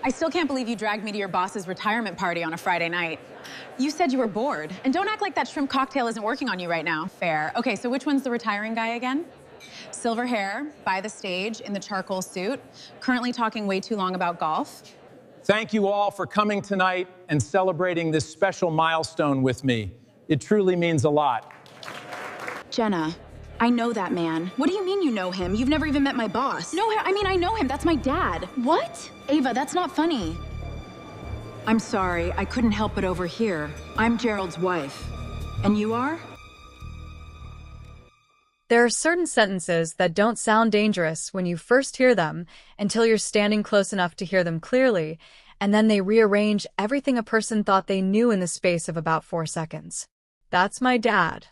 I still can't believe you dragged me to your boss's retirement party on a Friday night. You said you were bored. And don't act like that shrimp cocktail isn't working on you right now. Fair. Okay, so which one's the retiring guy again? Silver hair, by the stage, in the charcoal suit, currently talking way too long about golf. Thank you all for coming tonight and celebrating this special milestone with me. It truly means a lot. Jenna, I know that man. What do you mean you know him? You've never even met my boss. No, I mean, I know him. That's my dad. What? Ava, that's not funny. I'm sorry. I couldn't help but overhear. I'm Gerald's wife. And you are? There are certain sentences that don't sound dangerous when you first hear them until you're standing close enough to hear them clearly, and then they rearrange everything a person thought they knew in the space of about 4 seconds. That's my dad.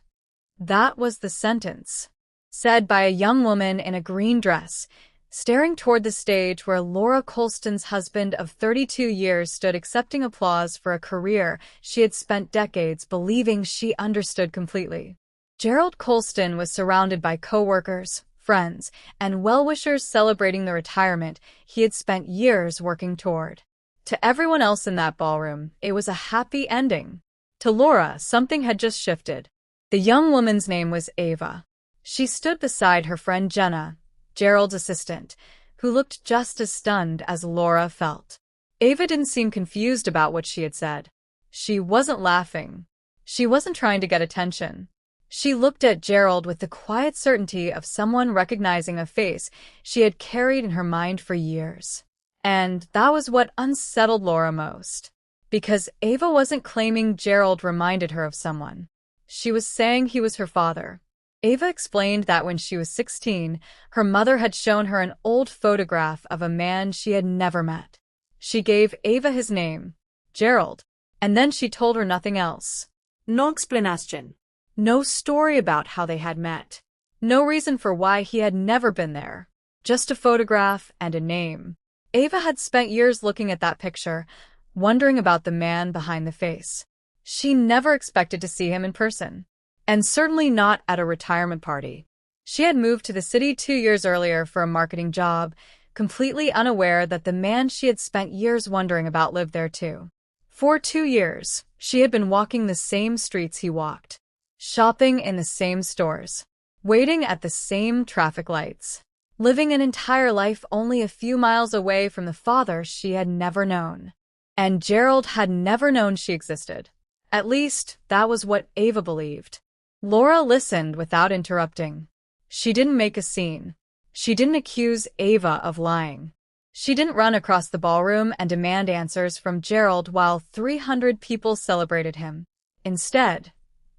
That was the sentence, said by a young woman in a green dress, staring toward the stage where Laura Colston's husband of 32 years stood accepting applause for a career she had spent decades believing she understood completely. Gerald Colston was surrounded by co-workers, friends, and well-wishers celebrating the retirement he had spent years working toward. To everyone else in that ballroom, it was a happy ending. To Laura, something had just shifted. The young woman's name was Ava. She stood beside her friend Jenna, Gerald's assistant, who looked just as stunned as Laura felt. Ava didn't seem confused about what she had said. She wasn't laughing. She wasn't trying to get attention. She looked at Gerald with the quiet certainty of someone recognizing a face she had carried in her mind for years. And that was what unsettled Laura most. Because Ava wasn't claiming Gerald reminded her of someone. She was saying he was her father. Ava explained that when she was 16, her mother had shown her an old photograph of a man she had never met. She gave Ava his name, Gerald, and then she told her nothing else. No explanation. No story about how they had met. No reason for why he had never been there. Just a photograph and a name. Ava had spent years looking at that picture, wondering about the man behind the face. She never expected to see him in person. And certainly not at a retirement party. She had moved to the city 2 years earlier for a marketing job, completely unaware that the man she had spent years wondering about lived there too. For 2 years, she had been walking the same streets he walked. Shopping in the same stores, waiting at the same traffic lights, living an entire life only a few miles away from the father she had never known. And Gerald had never known she existed. At least, that was what Ava believed. Laura listened without interrupting. She didn't make a scene. She didn't accuse Ava of lying. She didn't run across the ballroom and demand answers from Gerald while 300 people celebrated him. Instead,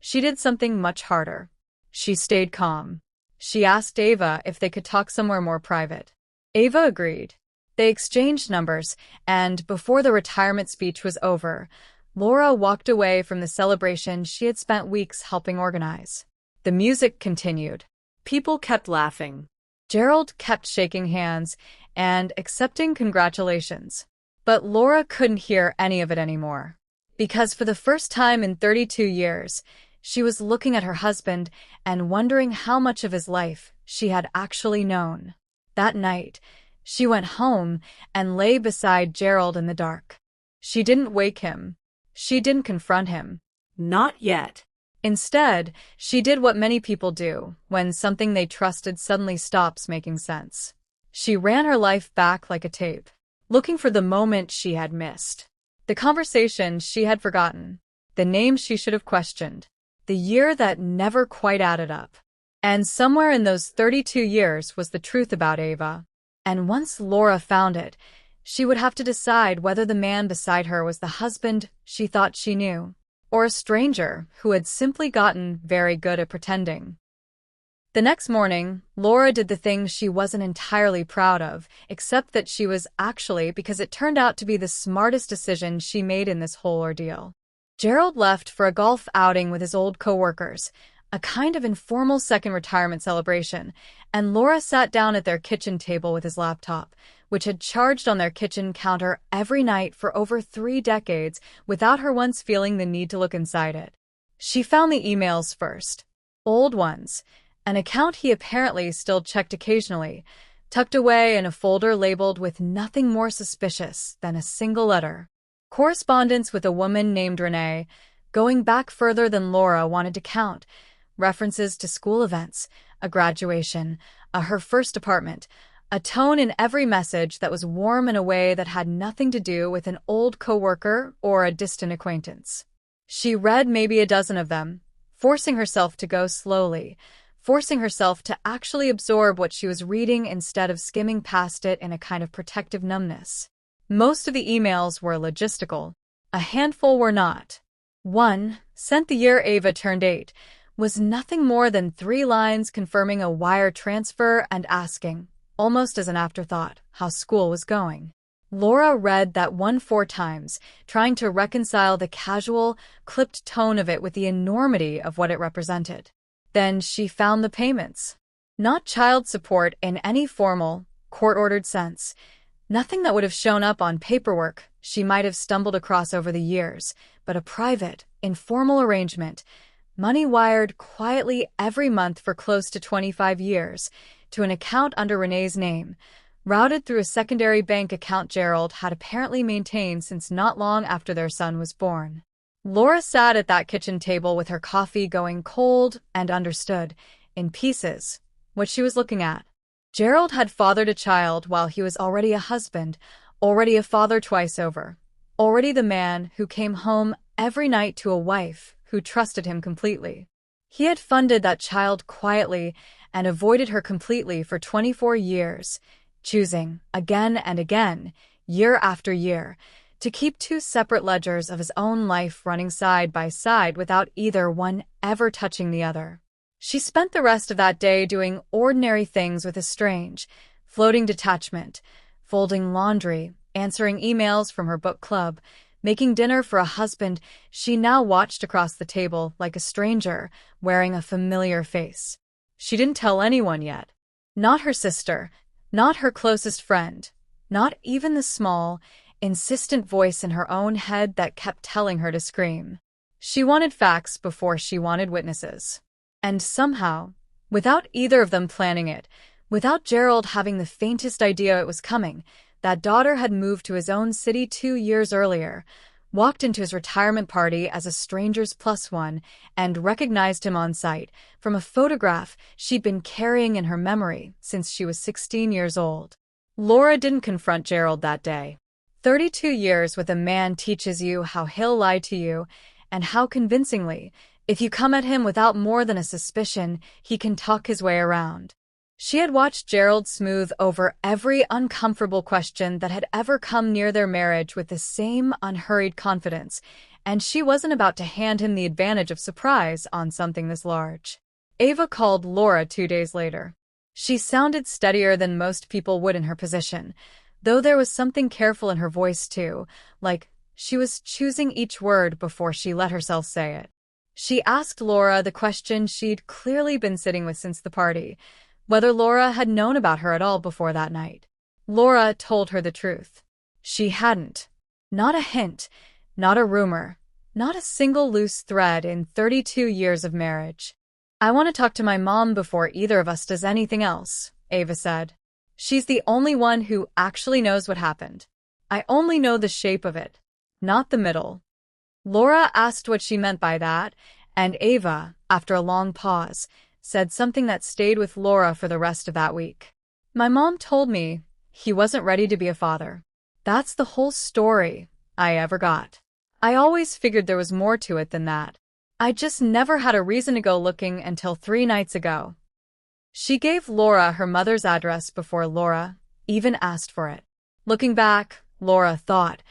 she did something much harder. She stayed calm. She asked Ava if they could talk somewhere more private. Ava agreed. They exchanged numbers, and before the retirement speech was over, Laura walked away from the celebration she had spent weeks helping organize. The music continued. People kept laughing. Gerald kept shaking hands and accepting congratulations. But Laura couldn't hear any of it anymore. Because for the first time in 32 years, she was looking at her husband and wondering how much of his life she had actually known. That night, she went home and lay beside Gerald in the dark. She didn't wake him. She didn't confront him. Not yet. Instead, she did what many people do when something they trusted suddenly stops making sense. She ran her life back like a tape, looking for the moment she had missed, the conversation she had forgotten, the name she should have questioned, the year that never quite added up. And somewhere in those 32 years was the truth about Ava. And once Laura found it, she would have to decide whether the man beside her was the husband she thought she knew, or a stranger who had simply gotten very good at pretending. The next morning, Laura did the thing she wasn't entirely proud of, except that she was actually, because it turned out to be the smartest decision she made in this whole ordeal. Gerald left for a golf outing with his old co-workers, a kind of informal second retirement celebration, and Laura sat down at their kitchen table with his laptop, which had charged on their kitchen counter every night for over 3 decades without her once feeling the need to look inside it. She found the emails first. Old ones, an account he apparently still checked occasionally, tucked away in a folder labeled with nothing more suspicious than a single letter. Correspondence with a woman named Renee, going back further than Laura wanted to count. References to school events, a graduation, her first apartment, a tone in every message that was warm in a way that had nothing to do with an old coworker or a distant acquaintance. She read maybe a dozen of them, forcing herself to go slowly, forcing herself to actually absorb what she was reading instead of skimming past it in a kind of protective numbness. Most of the emails were logistical. A handful were not. One, sent the year Ava turned 8, was nothing more than 3 lines confirming a wire transfer and asking, almost as an afterthought, how school was going. Laura read that one 4 times, trying to reconcile the casual, clipped tone of it with the enormity of what it represented. Then she found the payments. Not child support in any formal, court-ordered sense. Nothing that would have shown up on paperwork she might have stumbled across over the years, but a private, informal arrangement, money wired quietly every month for close to 25 years, to an account under Renee's name, routed through a secondary bank account Gerald had apparently maintained since not long after their son was born. Laura sat at that kitchen table with her coffee going cold and understood, in pieces, what she was looking at. Gerald had fathered a child while he was already a husband, already a father twice over, already the man who came home every night to a wife who trusted him completely. He had funded that child quietly and avoided her completely for 24 years, choosing, again and again, year after year, to keep 2 separate ledgers of his own life running side by side without either one ever touching the other. She spent the rest of that day doing ordinary things with a strange, floating detachment, folding laundry, answering emails from her book club, making dinner for a husband she now watched across the table like a stranger, wearing a familiar face. She didn't tell anyone yet. Not her sister, not her closest friend, not even the small, insistent voice in her own head that kept telling her to scream. She wanted facts before she wanted witnesses. And somehow, without either of them planning it, without Gerald having the faintest idea it was coming, that daughter had moved to his own city 2 years earlier, walked into his retirement party as a stranger's +1, and recognized him on sight from a photograph she'd been carrying in her memory since she was 16 years old. Laura didn't confront Gerald that day. 32 years with a man teaches you how he'll lie to you, and how convincingly, if you come at him without more than a suspicion, he can talk his way around. She had watched Gerald smooth over every uncomfortable question that had ever come near their marriage with the same unhurried confidence, and she wasn't about to hand him the advantage of surprise on something this large. Ava called Laura 2 days later. She sounded steadier than most people would in her position, though there was something careful in her voice too, like she was choosing each word before she let herself say it. She asked Laura the question she'd clearly been sitting with since the party, whether Laura had known about her at all before that night. Laura told her the truth. She hadn't. Not a hint, not a rumor, not a single loose thread in 32 years of marriage. "I want to talk to my mom before either of us does anything else," Ava said. "She's the only one who actually knows what happened. I only know the shape of it, not the middle." Laura asked what she meant by that, and Ava, after a long pause, said something that stayed with Laura for the rest of that week. "My mom told me he wasn't ready to be a father. That's the whole story I ever got. I always figured there was more to it than that. I just never had a reason to go looking until 3 nights ago." She gave Laura her mother's address before Laura even asked for it. Looking back, Laura thought,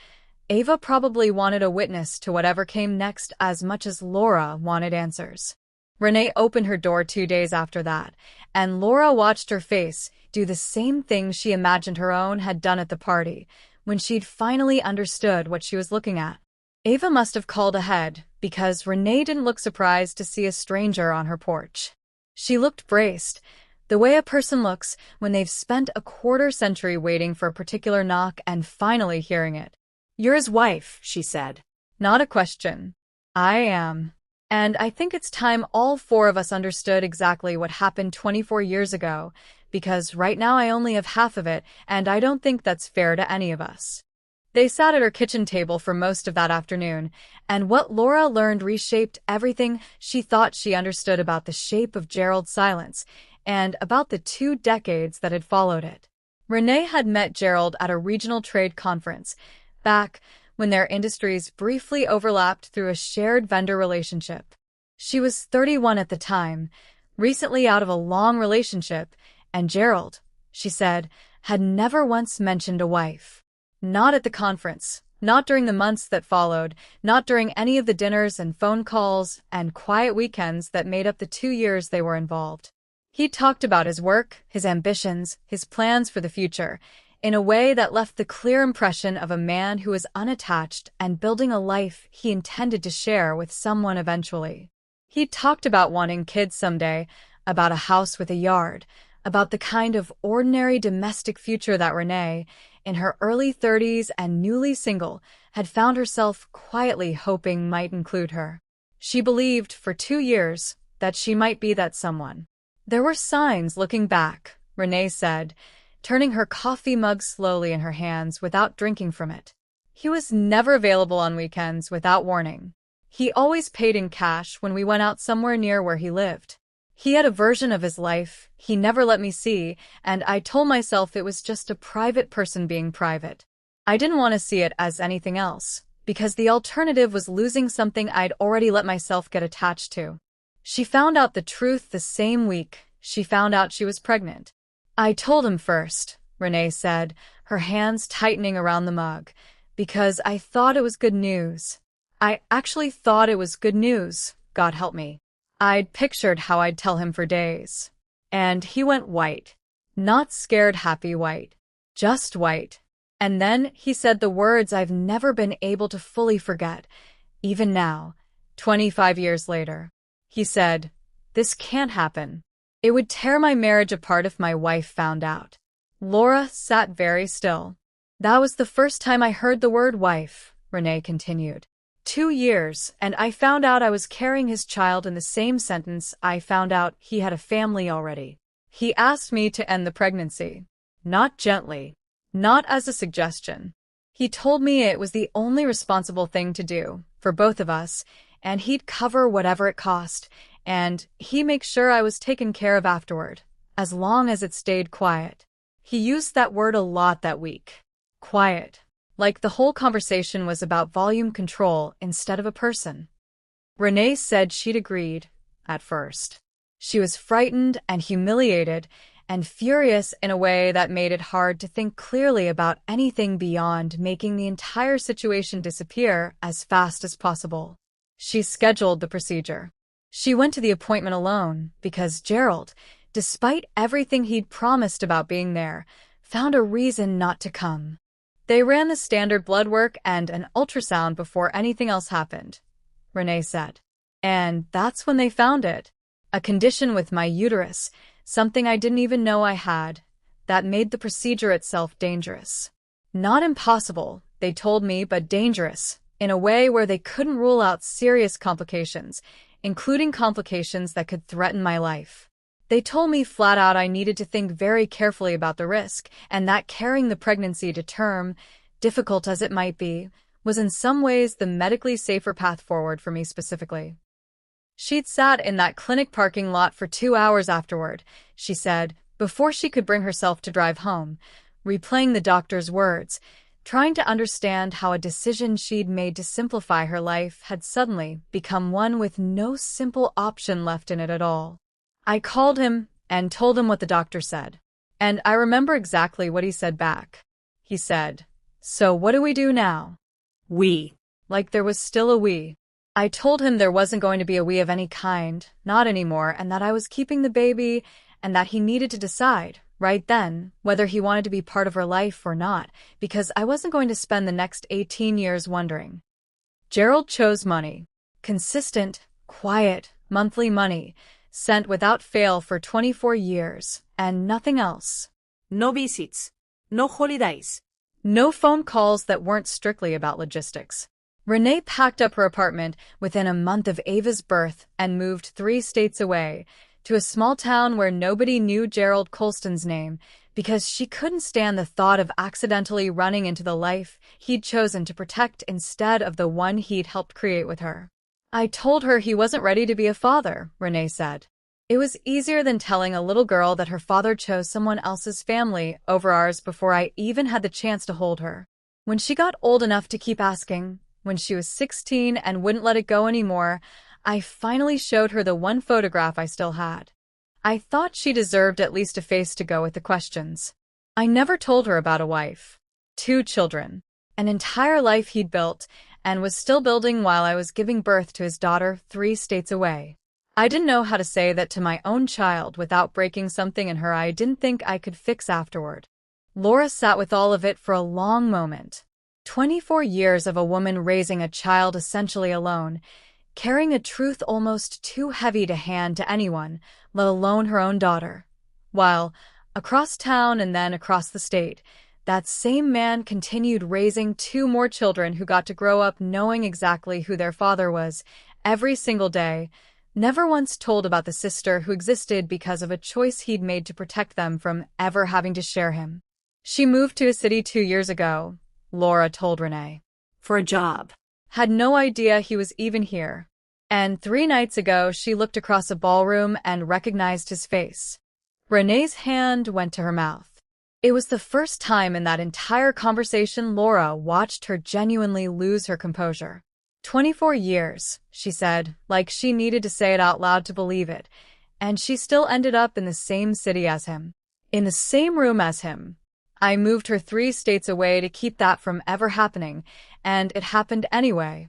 Ava probably wanted a witness to whatever came next as much as Laura wanted answers. Renee opened her door 2 days after that, and Laura watched her face do the same thing she imagined her own had done at the party, when she'd finally understood what she was looking at. Ava must have called ahead, because Renee didn't look surprised to see a stranger on her porch. She looked braced, the way a person looks when they've spent a quarter-century waiting for a particular knock and finally hearing it. "You're his wife," she said. Not a question. "I am. And I think it's time all 4 of us understood exactly what happened 24 years ago, because right now I only have half of it, and I don't think that's fair to any of us. They sat at her kitchen table for most of that afternoon, and what Laura learned reshaped everything she thought she understood about the shape of Gerald's silence and about the 2 decades that had followed it. Renee had met Gerald at a regional trade conference, back when their industries briefly overlapped through a shared vendor relationship. She was 31 at the time, recently out of a long relationship, and Gerald, she said, had never once mentioned a wife. Not at the conference, not during the months that followed, not during any of the dinners and phone calls and quiet weekends that made up the 2 years they were involved. He talked about his work, his ambitions, his plans for the future, in a way that left the clear impression of a man who was unattached and building a life he intended to share with someone eventually. He talked about wanting kids someday, about a house with a yard, about the kind of ordinary domestic future that Renee, in her early 30s and newly single, had found herself quietly hoping might include her. She believed, for 2 years, that she might be that someone. There were signs looking back, Renee said, turning her coffee mug slowly in her hands without drinking from it. He was never available on weekends without warning. He always paid in cash when we went out somewhere near where he lived. He had a version of his life he never let me see, and I told myself it was just a private person being private. I didn't want to see it as anything else, because the alternative was losing something I'd already let myself get attached to. She found out the truth the same week she found out she was pregnant. I told him first, Renee said, her hands tightening around the mug, because I thought it was good news. I actually thought it was good news, God help me. I'd pictured how I'd tell him for days. And he went white. Not scared happy white. Just white. And then he said the words I've never been able to fully forget, even now, 25 years later. He said, "This can't happen. It would tear my marriage apart if my wife found out." Laura sat very still. "That was the first time I heard the word wife," Renee continued. 2 years, and I found out I was carrying his child in the same sentence I found out he had a family already. He asked me to end the pregnancy. Not gently. Not as a suggestion. He told me it was the only responsible thing to do, for both of us, and he'd cover whatever it cost, and he'd make sure I was taken care of afterward, as long as it stayed quiet. He used that word a lot that week. Quiet. Like the whole conversation was about volume control instead of a person. Renee said she'd agreed, at first. She was frightened and humiliated and furious in a way that made it hard to think clearly about anything beyond making the entire situation disappear as fast as possible. She scheduled the procedure. She went to the appointment alone because Gerald, despite everything he'd promised about being there, found a reason not to come. They ran the standard blood work and an ultrasound before anything else happened, Renee said. And that's when they found it. A condition with my uterus, something I didn't even know I had, that made the procedure itself dangerous. Not impossible, they told me, but dangerous, in a way where they couldn't rule out serious complications, including complications that could threaten my life. They told me flat out I needed to think very carefully about the risk, and that carrying the pregnancy to term, difficult as it might be, was in some ways the medically safer path forward for me specifically. She'd sat in that clinic parking lot for 2 hours afterward, she said, before she could bring herself to drive home, replaying the doctor's words, trying to understand how a decision she'd made to simplify her life had suddenly become one with no simple option left in it at all. I called him and told him what the doctor said. And I remember exactly what he said back. He said, "So what do we do now?" We. Like there was still a we. I told him there wasn't going to be a we of any kind, not anymore, and that I was keeping the baby, and that he needed to decide, right then, whether he wanted to be part of her life or not, because I wasn't going to spend the next 18 years wondering. Gerald chose money. Consistent, quiet, monthly money, sent without fail for 24 years, and nothing else. No visits. No holidays. No phone calls that weren't strictly about logistics. Renee packed up her apartment within a month of Ava's birth and moved 3 states away, to a small town where nobody knew Gerald Colston's name because she couldn't stand the thought of accidentally running into the life he'd chosen to protect instead of the one he'd helped create with her. I told her he wasn't ready to be a father, Renee said. It was easier than telling a little girl that her father chose someone else's family over ours before I even had the chance to hold her. When she got old enough to keep asking, when she was 16 and wouldn't let it go anymore, I finally showed her the one photograph I still had. I thought she deserved at least a face to go with the questions. I never told her about a wife, 2 children, an entire life he'd built and was still building while I was giving birth to his daughter 3 states away. I didn't know how to say that to my own child without breaking something in her I didn't think I could fix afterward. Laura sat with all of it for a long moment. 24 years of a woman raising a child essentially alone, carrying a truth almost too heavy to hand to anyone, let alone her own daughter. While, across town and then across the state, that same man continued raising 2 more children who got to grow up knowing exactly who their father was every single day, never once told about the sister who existed because of a choice he'd made to protect them from ever having to share him. She moved to a city 2 years ago, Laura told Renee. For a job. Had no idea he was even here. And 3 nights ago, she looked across a ballroom and recognized his face. Renee's hand went to her mouth. It was the first time in that entire conversation Laura watched her genuinely lose her composure. 24 years, she said, like she needed to say it out loud to believe it, and she still ended up in the same city as him. In the same room as him. I moved her 3 states away to keep that from ever happening, and it happened anyway.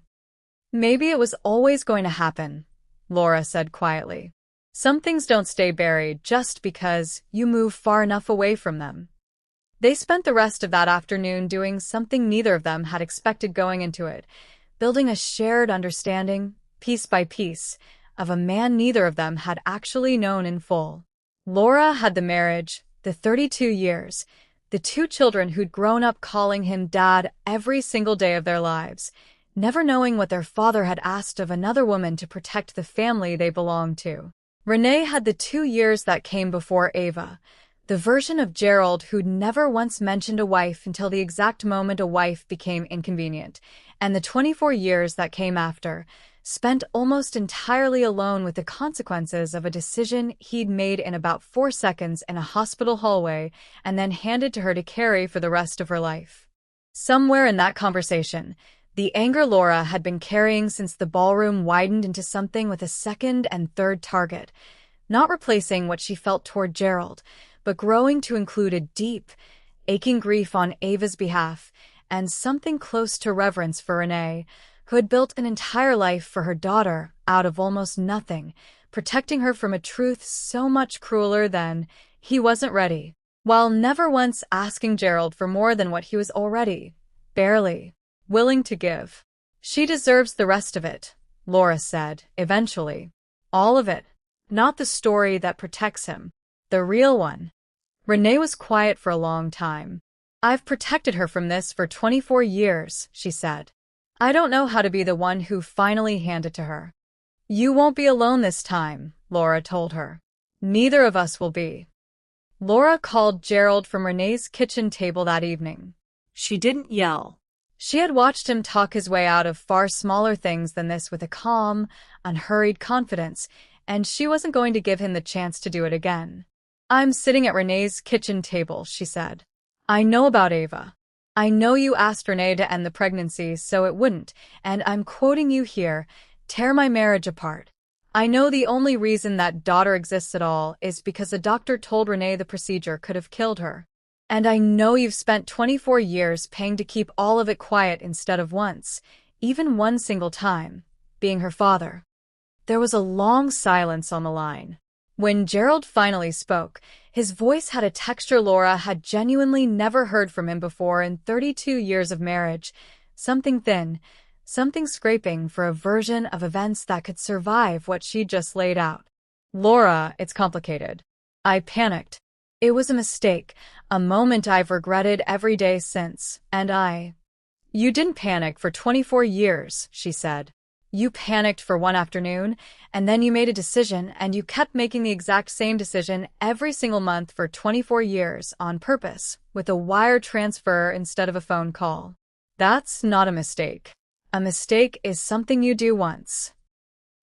Maybe it was always going to happen, Laura said quietly. Some things don't stay buried just because you move far enough away from them. They spent the rest of that afternoon doing something neither of them had expected going into it, building a shared understanding, piece by piece, of a man neither of them had actually known in full. Laura had the marriage, the 32 years, the 2 children who'd grown up calling him Dad every single day of their lives, never knowing what their father had asked of another woman to protect the family they belonged to. Renee had the 2 years that came before Ava, the version of Gerald who'd never once mentioned a wife until the exact moment a wife became inconvenient, and the 24 years that came after, spent almost entirely alone with the consequences of a decision he'd made in about 4 seconds in a hospital hallway and then handed to her to carry for the rest of her life. Somewhere in that conversation, the anger Laura had been carrying since the ballroom widened into something with a second and third target, not replacing what she felt toward Gerald, but growing to include a deep, aching grief on Ava's behalf and something close to reverence for Renee, who had built an entire life for her daughter out of almost nothing, protecting her from a truth so much crueler than he wasn't ready, while never once asking Gerald for more than what he was already, barely, willing to give. She deserves the rest of it, Laura said, eventually. All of it. Not the story that protects him. The real one. Renee was quiet for a long time. I've protected her from this for 24 years, she said. I don't know how to be the one who finally handed it to her. You won't be alone this time, Laura told her. Neither of us will be. Laura called Gerald from Renee's kitchen table that evening. She didn't yell. She had watched him talk his way out of far smaller things than this with a calm, unhurried confidence, and she wasn't going to give him the chance to do it again. I'm sitting at Renee's kitchen table, she said. I know about Ava. I know you asked Renee to end the pregnancy so it wouldn't, and I'm quoting you here, tear my marriage apart. I know the only reason that daughter exists at all is because a doctor told Renee the procedure could have killed her. And I know you've spent 24 years paying to keep all of it quiet instead of once, even one single time, being her father. There was a long silence on the line. When Gerald finally spoke, his voice had a texture Laura had genuinely never heard from him before in 32 years of marriage. Something thin, something scraping for a version of events that could survive what she'd just laid out. Laura, it's complicated. I panicked. It was a mistake, a moment I've regretted every day since, and You didn't panic for 24 years, she said. You panicked for one afternoon, and then you made a decision, and you kept making the exact same decision every single month for 24 years on purpose, with a wire transfer instead of a phone call. That's not a mistake. A mistake is something you do once.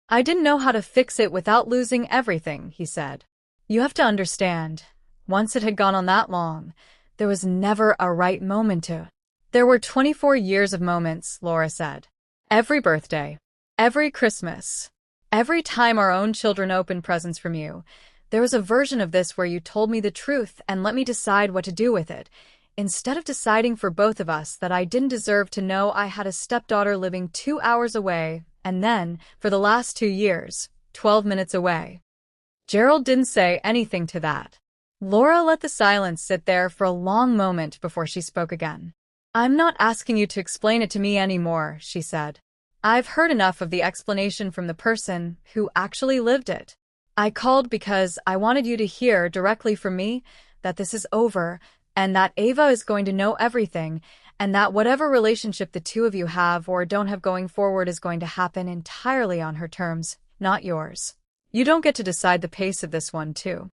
I didn't know how to fix it without losing everything, he said. You have to understand, once it had gone on that long, there was never a right moment to. There were 24 years of moments, Laura said. Every birthday. Every Christmas, every time our own children opened presents from you, there was a version of this where you told me the truth and let me decide what to do with it, instead of deciding for both of us that I didn't deserve to know I had a stepdaughter living 2 hours away, and then, for the last 2 years, 12 minutes away. Gerald didn't say anything to that. Laura let the silence sit there for a long moment before she spoke again. I'm not asking you to explain it to me anymore, she said. I've heard enough of the explanation from the person who actually lived it. I called because I wanted you to hear directly from me that this is over and that Ava is going to know everything and that whatever relationship the two of you have or don't have going forward is going to happen entirely on her terms, not yours. You don't get to decide the pace of this one, too.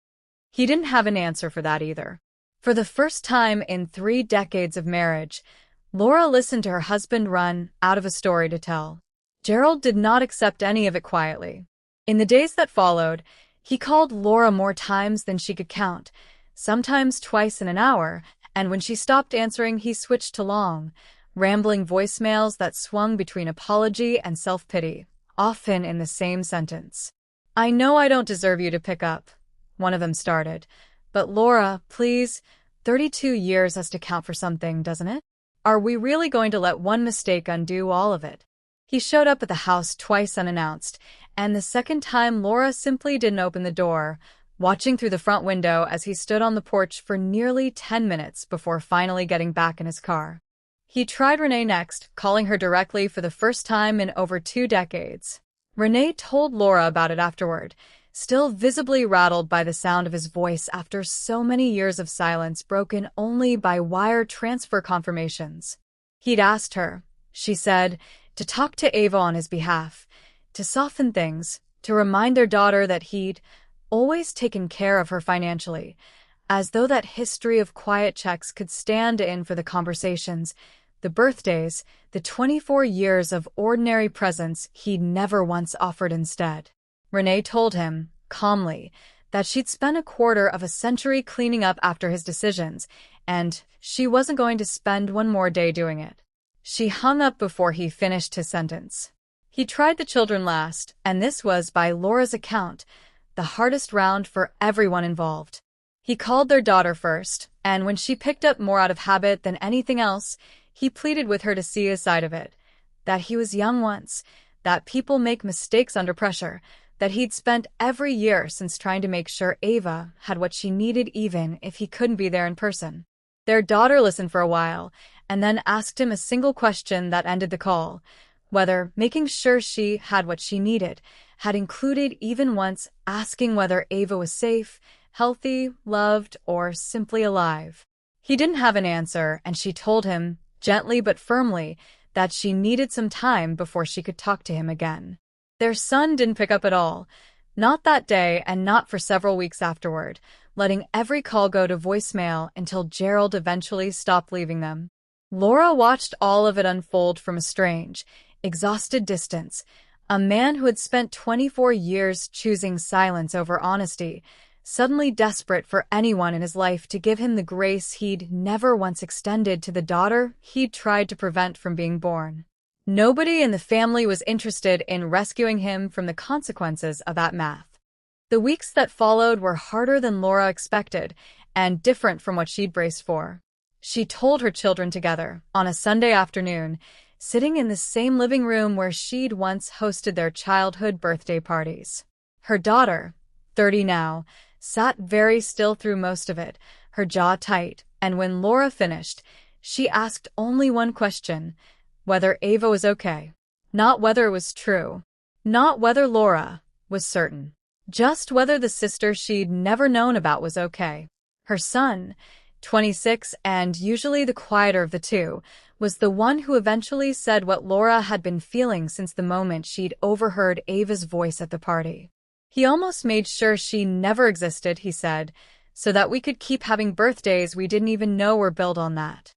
He didn't have an answer for that either. For the first time in 3 decades of marriage, Laura listened to her husband run out of a story to tell. Gerald did not accept any of it quietly. In the days that followed, he called Laura more times than she could count, sometimes twice in an hour, and when she stopped answering, he switched to long, rambling voicemails that swung between apology and self-pity, often in the same sentence. I know I don't deserve you to pick up, one of them started, but Laura, please, 32 years has to count for something, doesn't it? Are we really going to let one mistake undo all of it? He showed up at the house twice unannounced, and the second time Laura simply didn't open the door, watching through the front window as he stood on the porch for nearly 10 minutes before finally getting back in his car. He tried Renee next, calling her directly for the first time in over 2 decades. Renee told Laura about it afterward, still visibly rattled by the sound of his voice after so many years of silence broken only by wire transfer confirmations. He'd asked her, she said, to talk to Ava on his behalf, to soften things, to remind their daughter that he'd always taken care of her financially, as though that history of quiet checks could stand in for the conversations, the birthdays, the 24 years of ordinary presents he'd never once offered instead. Renee told him, calmly, that she'd spent a quarter of a century cleaning up after his decisions, and she wasn't going to spend one more day doing it. She hung up before he finished his sentence. He tried the children last, and this was, by Laura's account, the hardest round for everyone involved. He called their daughter first, and when she picked up more out of habit than anything else, he pleaded with her to see his side of it, that he was young once, that people make mistakes under pressure, that he'd spent every year since trying to make sure Ava had what she needed even if he couldn't be there in person. Their daughter listened for a while, and then asked him a single question that ended the call, whether making sure she had what she needed had included even once asking whether Ava was safe, healthy, loved, or simply alive. He didn't have an answer, and she told him, gently but firmly, that she needed some time before she could talk to him again. Their son didn't pick up at all, not that day and not for several weeks afterward, letting every call go to voicemail until Gerald eventually stopped leaving them. Laura watched all of it unfold from a strange, exhausted distance, a man who had spent 24 years choosing silence over honesty, suddenly desperate for anyone in his life to give him the grace he'd never once extended to the daughter he'd tried to prevent from being born. Nobody in the family was interested in rescuing him from the consequences of that math. The weeks that followed were harder than Laura expected, and different from what she'd braced for. She told her children together, on a Sunday afternoon, sitting in the same living room where she'd once hosted their childhood birthday parties. Her daughter, 30 now, sat very still through most of it, her jaw tight, and when Laura finished, she asked only one question: whether Ava was okay. Not whether it was true. Not whether Laura was certain. Just whether the sister she'd never known about was okay. Her son, 26, and usually the quieter of the two, was the one who eventually said what Laura had been feeling since the moment she'd overheard Ava's voice at the party. He almost made sure she never existed, he said, so that we could keep having birthdays we didn't even know were built on that.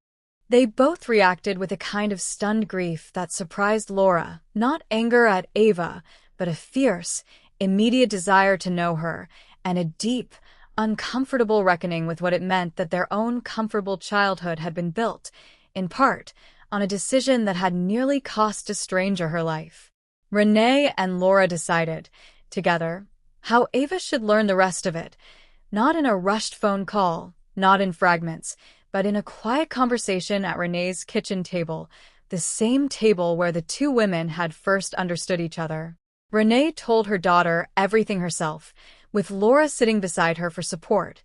They both reacted with a kind of stunned grief that surprised Laura, not anger at Ava, but a fierce, immediate desire to know her, and a deep, uncomfortable reckoning with what it meant that their own comfortable childhood had been built, in part, on a decision that had nearly cost a stranger her life. Renee and Laura decided, together, how Ava should learn the rest of it, not in a rushed phone call, not in fragments, but in a quiet conversation at Renee's kitchen table, the same table where the two women had first understood each other. Renee told her daughter everything herself, with Laura sitting beside her for support.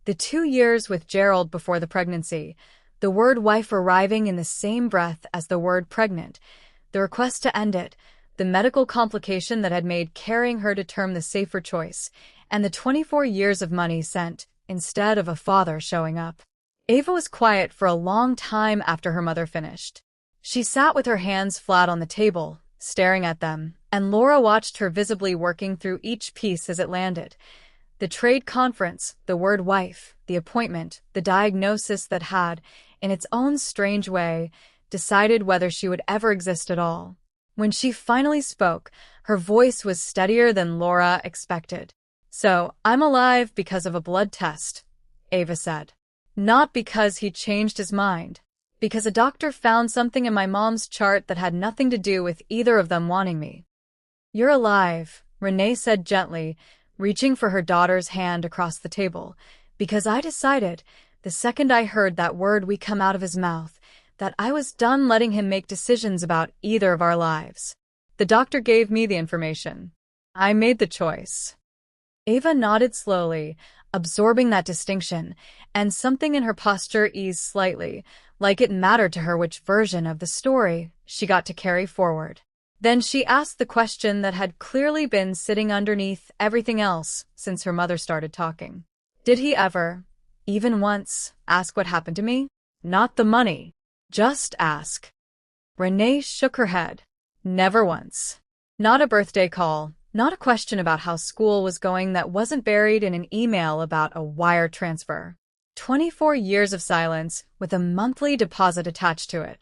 The 2 years with Gerald before the pregnancy, the word wife arriving in the same breath as the word pregnant, the request to end it, the medical complication that had made carrying her to term the safer choice, and the 24 years of money sent instead of a father showing up. Ava was quiet for a long time after her mother finished. She sat with her hands flat on the table, staring at them, and Laura watched her visibly working through each piece as it landed. The trade conference, the word wife, the appointment, the diagnosis that had, in its own strange way, decided whether she would ever exist at all. When she finally spoke, her voice was steadier than Laura expected. "So, I'm alive because of a blood test," Ava said. "Not because he changed his mind. Because a doctor found something in my mom's chart that had nothing to do with either of them wanting me." "You're alive," Renee said gently, reaching for her daughter's hand across the table, "because I decided, the second I heard that word we come out of his mouth, that I was done letting him make decisions about either of our lives. The doctor gave me the information. I made the choice." Ava nodded slowly, absorbing that distinction, and something in her posture eased slightly, like it mattered to her which version of the story she got to carry forward. Then she asked the question that had clearly been sitting underneath everything else since her mother started talking. "Did he ever, even once, ask what happened to me? Not the money. Just ask." Renee shook her head. "Never once. Not a birthday call. Not a question about how school was going that wasn't buried in an email about a wire transfer. 24 years of silence with a monthly deposit attached to it."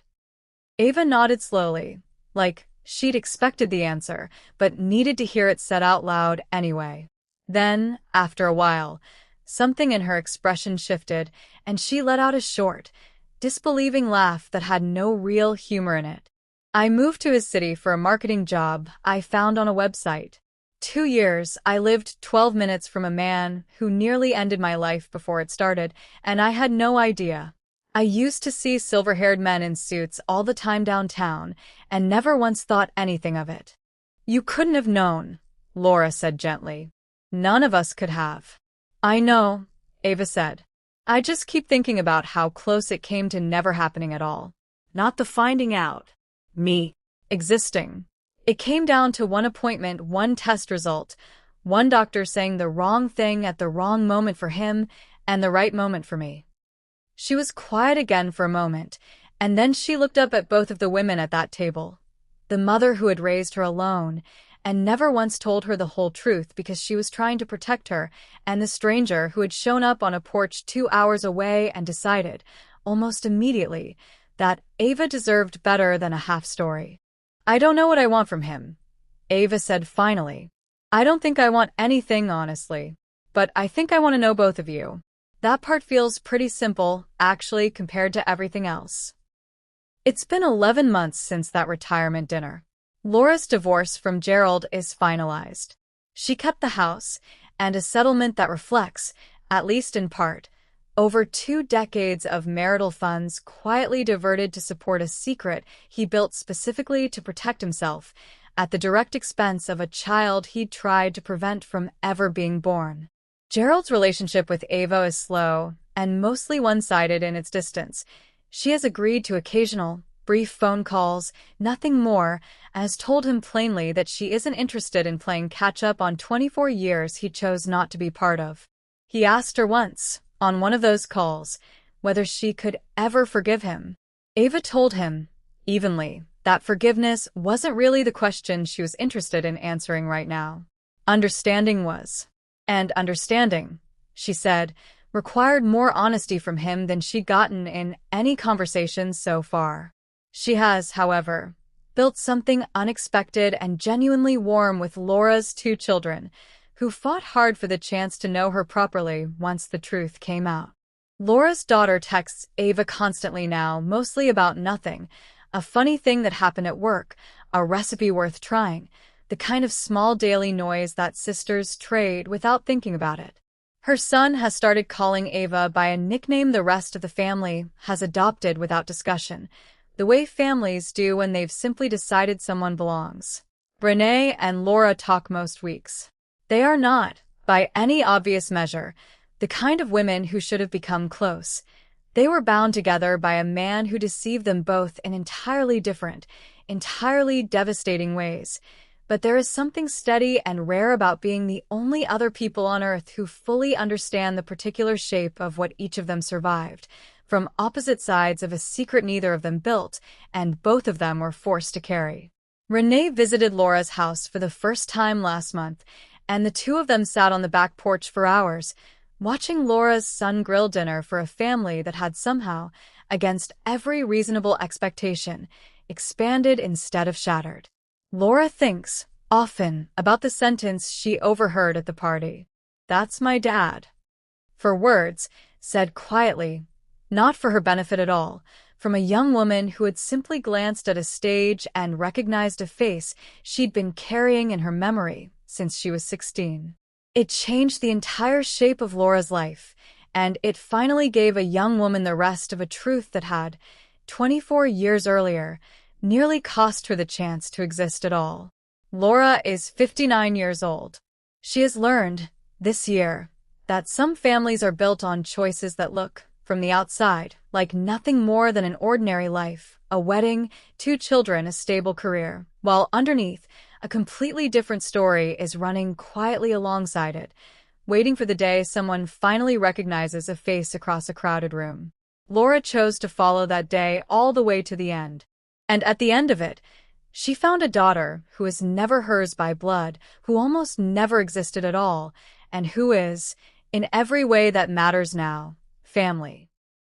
Ava nodded slowly, like she'd expected the answer, but needed to hear it said out loud anyway. Then, after a while, something in her expression shifted, and she let out a short, disbelieving laugh that had no real humor in it. "I moved to his city for a marketing job I found on a website. 2 years, I lived 12 minutes from a man who nearly ended my life before it started, and I had no idea. I used to see silver-haired men in suits all the time downtown, and never once thought anything of it." "You couldn't have known," Laura said gently. "None of us could have." "I know," Ava said. "I just keep thinking about how close it came to never happening at all. Not the finding out. Me. Existing. It came down to one appointment, one test result, one doctor saying the wrong thing at the wrong moment for him and the right moment for me." She was quiet again for a moment, and then she looked up at both of the women at that table. The mother who had raised her alone and never once told her the whole truth because she was trying to protect her, and the stranger who had shown up on a porch 2 hours away and decided, almost immediately, that Ava deserved better than a half story. "I don't know what I want from him," Ava said finally. "I don't think I want anything, honestly. But I think I want to know both of you. That part feels pretty simple, actually, compared to everything else." It's been 11 months since that retirement dinner. Laura's divorce from Gerald is finalized. She kept the house, and a settlement that reflects, at least in part, over 2 decades of marital funds quietly diverted to support a secret he built specifically to protect himself, at the direct expense of a child he'd tried to prevent from ever being born. Gerald's relationship with Ava is slow and mostly one-sided in its distance. She has agreed to occasional, brief phone calls, nothing more, and has told him plainly that she isn't interested in playing catch-up on 24 years he chose not to be part of. He asked her once, on one of those calls, whether she could ever forgive him. Ava told him, evenly, that forgiveness wasn't really the question she was interested in answering right now. Understanding was. And understanding, she said, required more honesty from him than she'd gotten in any conversation so far. She has, however, built something unexpected and genuinely warm with Laura's 2 children, who fought hard for the chance to know her properly once the truth came out. Laura's daughter texts Ava constantly now, mostly about nothing. A funny thing that happened at work, a recipe worth trying, the kind of small daily noise that sisters trade without thinking about it. Her son has started calling Ava by a nickname the rest of the family has adopted without discussion, the way families do when they've simply decided someone belongs. Renee and Laura talk most weeks. They are not, by any obvious measure, the kind of women who should have become close. They were bound together by a man who deceived them both in entirely different, entirely devastating ways. But there is something steady and rare about being the only other people on Earth who fully understand the particular shape of what each of them survived, from opposite sides of a secret neither of them built, and both of them were forced to carry. Renee visited Laura's house for the first time last month, and the 2 of them sat on the back porch for hours, watching Laura's son grill dinner for a family that had somehow, against every reasonable expectation, expanded instead of shattered. Laura thinks, often, about the sentence she overheard at the party. "That's my dad." For words, said quietly, not for her benefit at all, from a young woman who had simply glanced at a stage and recognized a face she'd been carrying in her memory since she was 16. It changed the entire shape of Laura's life, and it finally gave a young woman the rest of a truth that had, 24 years earlier, nearly cost her the chance to exist at all. Laura is 59 years old. She has learned, this year, that some families are built on choices that look, from the outside, like nothing more than an ordinary life, a wedding, 2 children, a stable career, while underneath, a completely different story is running quietly alongside it, waiting for the day someone finally recognizes a face across a crowded room. Laura chose to follow that day all the way to the end. And at the end of it, she found a daughter who is never hers by blood, who almost never existed at all, and who is, in every way that matters now, family.